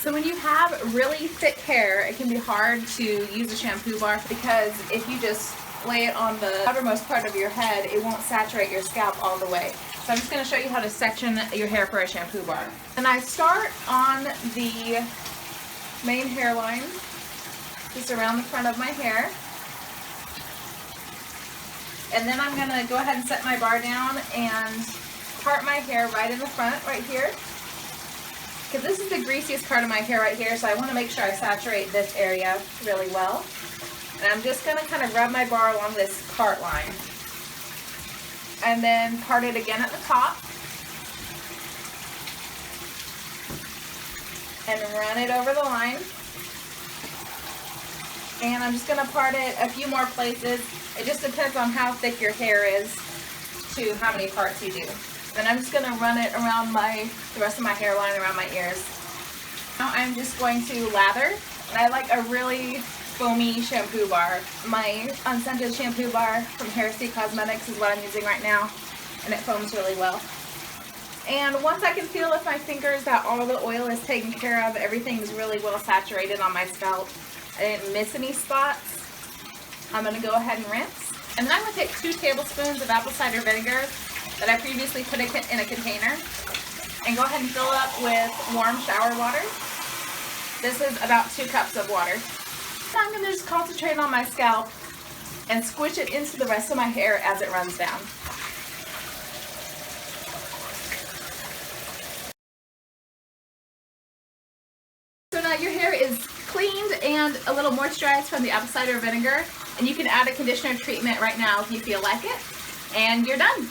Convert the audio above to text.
So when you have really thick hair, it can be hard to use a shampoo bar because if you just lay it on the outermost part of your head, it won't saturate your scalp all the way. So I'm just going to show you how to section your hair for a shampoo bar. And I start on the main hairline, just around the front of my hair. And then I'm going to go ahead and set my bar down and part my hair right in the front, right here. Because this is the greasiest part of my hair right here, so I want to make sure I saturate this area really well. And I'm just going to kind of rub my bar along this part line. And then part it again at the top. And run it over the line. And I'm just going to part it a few more places. It just depends on how thick your hair is to how many parts you do. Then I'm just going to run it around the rest of my hairline, around my ears. Now I'm just going to lather. And I like a really foamy shampoo bar. My unscented shampoo bar from Hairstay Cosmetics is what I'm using right now. And it foams really well. And once I can feel with my fingers that all the oil is taken care of, everything's really well saturated on my scalp, I didn't miss any spots, I'm going to go ahead and rinse. And then I'm going to take 2 tablespoons of apple cider vinegar that I previously put in a container and go ahead and fill it up with warm shower water. This is about 2 cups of water. Now I'm going to just concentrate on my scalp and squish it into the rest of my hair as it runs down. So now your hair is cleaned and a little moisturized from the apple cider vinegar, and you can add a conditioner treatment right now if you feel like it, and you're done.